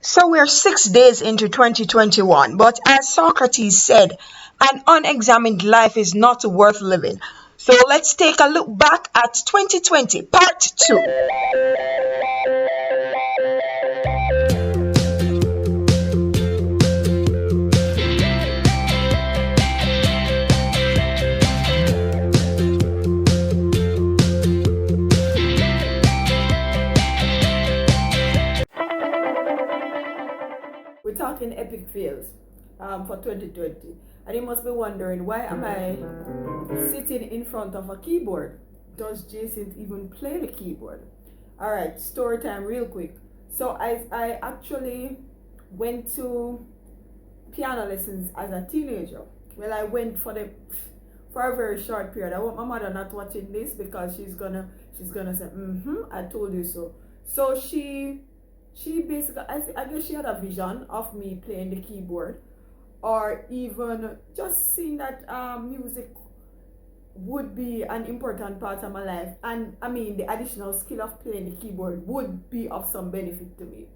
So we're 6 days into 2021, but as Socrates said, an unexamined life is not worth living. So let's take a look back at 2020, part 2. We're talking epic fails for 2020. And you must be wondering, why am I sitting in front of a keyboard? Does Jason even play the keyboard? Alright, story time real quick. So I actually went to piano lessons as a teenager. Well, I went for a very short period. I want my mother not watching this because she's gonna say, I told you so. So she basically, I guess she had a vision of me playing the keyboard, or even just seeing that music would be an important part of my life, and I mean the additional skill of playing the keyboard would be of some benefit to me.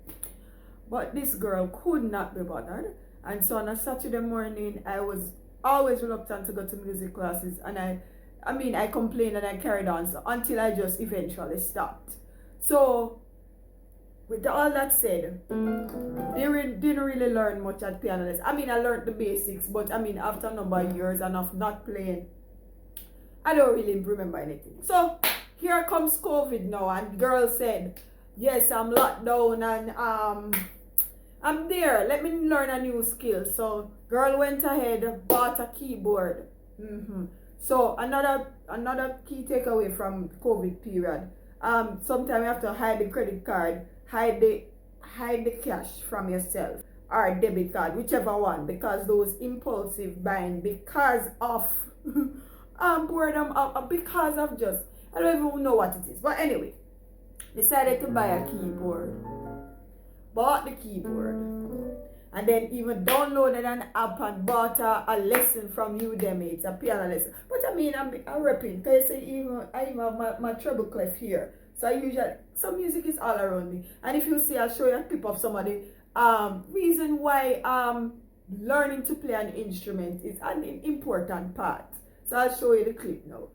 But this girl could not be bothered, and so on a Saturday morning I was always reluctant to go to music classes, and I complained and I carried on, so until I just eventually stopped. So with all that said, didn't really learn much at piano lessons. I mean, I learned the basics, but I mean, after a number of years and of not playing, I don't really remember anything. So here comes COVID now, and girl said, "Yes, I'm locked down, and I'm there. Let me learn a new skill." So girl went ahead, bought a keyboard. So another key takeaway from COVID period. Sometimes you have to hide the credit card, hide the cash from yourself, or debit card, whichever one, because those impulsive buying because of boredom, because of just, I don't even know what it is. But anyway, decided to buy a keyboard, bought the keyboard, and then even downloaded an app and bought a lesson from Udemy. It's a piano lesson. But I mean, I'm rapping, because I even have my treble clef here. So I usually, some music is all around me. And if you see, I'll show you a clip of somebody. Reason why learning to play an instrument is an important part. So I'll show you the clip now.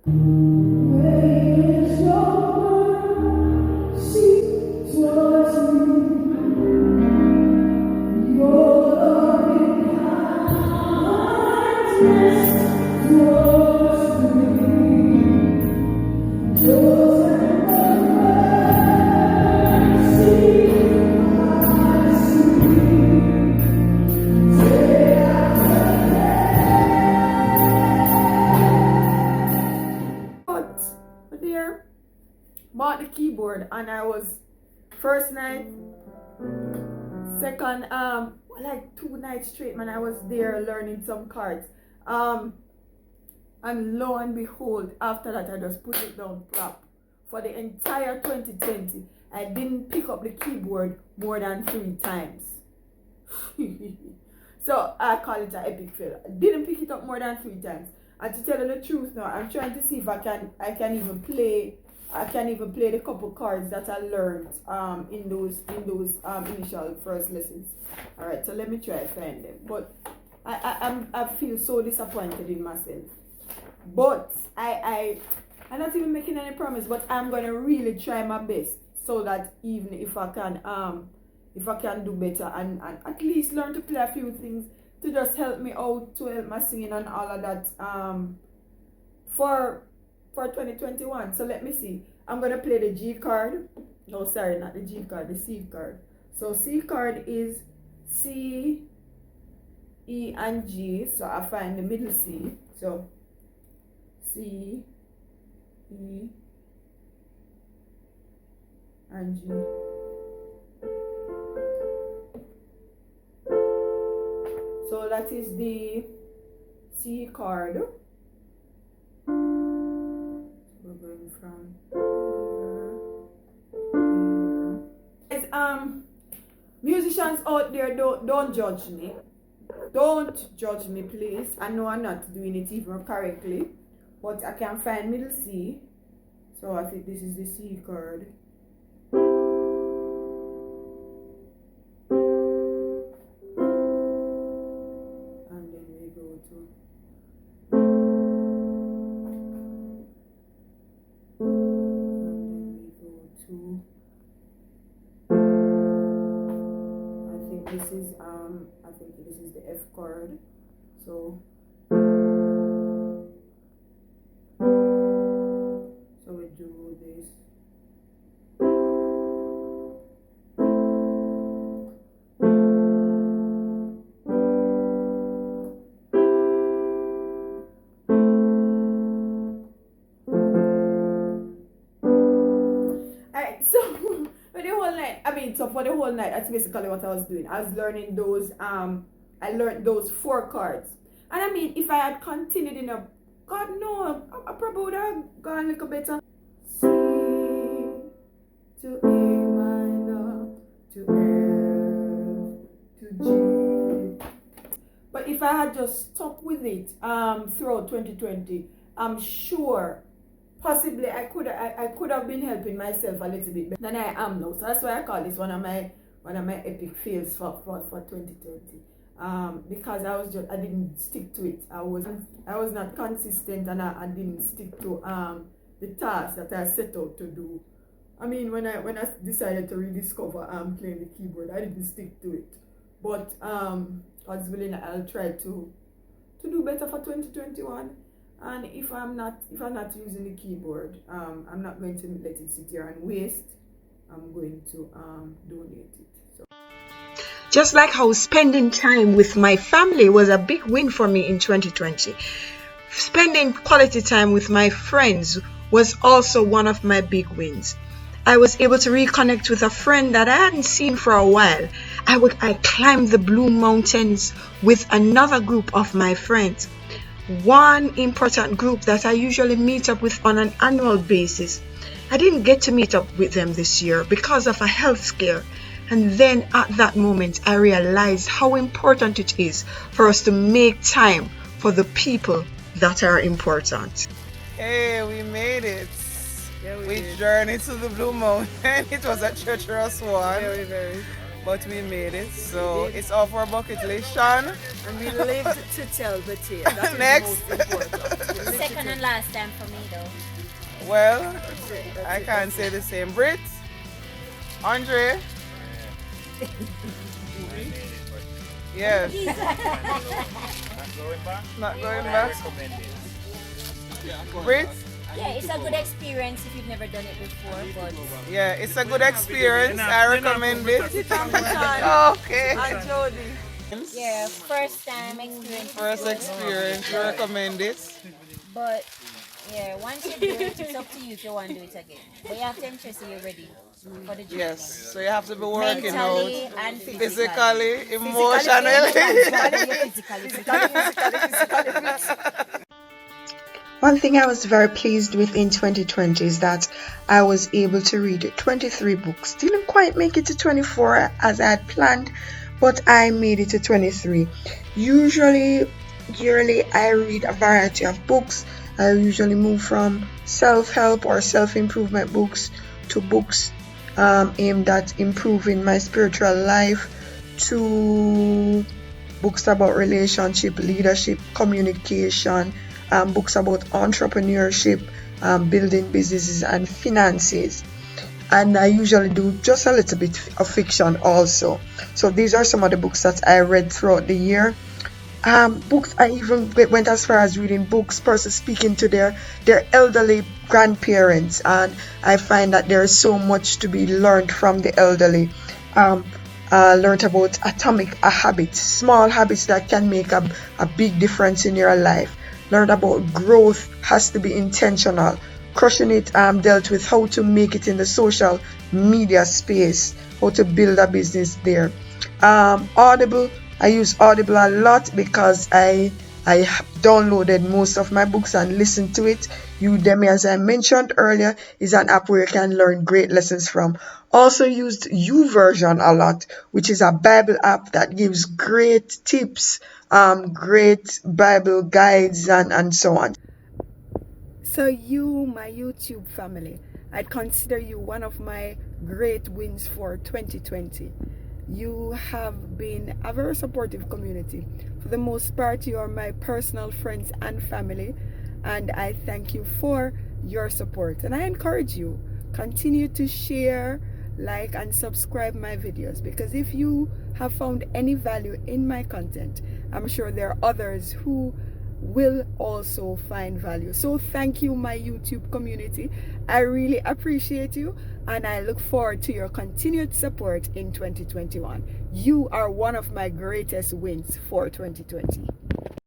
But there, bought the keyboard, and I was first night, second, like 2 nights straight, man. I was there learning some cards. And lo and behold, after that, I just put it down flop. For the entire 2020, I didn't pick up the keyboard more than 3 times. So I call it an epic fail. I didn't pick it up more than 3 times. And to tell you the truth now, I'm trying to see if I can even play. I can even play the couple cards that I learned in those initial first lessons. All right, so let me try to find them. But I feel so disappointed in myself. But I'm not even making any promise. But I'm gonna really try my best, so that even if I can do better, and at least learn to play a few things to just help me out, to help my singing and all of that for 2021. So let me see. I'm gonna play the G card. No, sorry, not the G card, the C card. So C card is C, E, and G. So I find the middle C. So C, E, and G. So that is the C card. We're going from here. Musicians out there, don't judge me. Don't judge me, please. I know I'm not doing it even correctly, but I can find middle C. So I think this is the C chord. this is I think this is the F chord. So we do this. Alright, so for the whole night, so for the whole night, that's basically what I was doing. I was learning those, I learned those 4 chords. And I mean, if I had continued in a, God no, I probably would have gone a little better. C to A minor to F to G. But if I had just stuck with it throughout 2020, I'm sure possibly I could have been helping myself a little bit better than I am now. So that's why I call this one of my epic fails for 2020. Because I didn't stick to it. I was not consistent, and I didn't stick to the task that I set out to do. I mean, when I decided to rediscover playing the keyboard, I didn't stick to it. But God's willing, I'll try to do better for 2021. And if I'm not using the keyboard, I'm not going to let it sit here and waste. I'm going to donate it. So. Just like how spending time with my family was a big win for me in 2020, spending quality time with my friends was also one of my big wins. I was able to reconnect with a friend that I hadn't seen for a while. I climbed the Blue Mountains with another group of my friends. One important group that I usually meet up with on an annual basis. I didn't get to meet up with them this year because of a health scare. And then at that moment, I realized how important it is for us to make time for the people that are important. Hey, we made it. Yeah, we journeyed to the Blue Mountain. It was a treacherous one. Very. But we made it. So it's off our bucket list, Sean. And we lived to tell the tale. That Next. is the most important. Second and last time for me though. Well, I can't say the same. Brit, Andre. Yes. Not going back. Brit. Yeah, it's a good experience if you've never done it before, but Yeah, it's a good experience. I recommend it. Okay. And Jody. yeah, first time experience. First experience, you recommend it. But yeah, once you do it, it's up to you if you want to do it again. But you have to ensure so you're ready for the job. Yes, so you have to be working Mentally out and physically. physically, emotionally. One thing I was very pleased with in 2020 is that I was able to read 23 books. Didn't quite make it to 24 as I had planned, but I made it to 23. Usually, yearly, I read a variety of books. I usually move from self-help or self-improvement books to books aimed at improving my spiritual life, to books about relationship, leadership, communication, books about entrepreneurship, building businesses and finances. And I usually do just a little bit of fiction also. So these are some of the books that I read throughout the year. Books, I even went as far as reading books, persons speaking to their elderly grandparents, and I find that there is so much to be learned from the elderly. Learned about atomic habits, small habits that can make a big difference in your life. Learned about growth has to be intentional. Crushing It dealt with how to make it in the social media space, how to build a business there. Audible, I use Audible a lot because I downloaded most of my books and listened to it. Udemy, as I mentioned earlier, is an app where you can learn great lessons from. Also used YouVersion a lot, which is a Bible app that gives great tips, great Bible guides and so on. So you, my YouTube family, I'd consider you one of my great wins for 2020. You have been a very supportive community. For the most part, you are my personal friends and family, and I thank you for your support. And I encourage you, continue to share, like, and subscribe my videos, because if you have found any value in my content, I'm sure there are others who will also find value. So thank you, my YouTube community. I really appreciate you, and I look forward to your continued support in 2021. You are one of my greatest wins for 2020.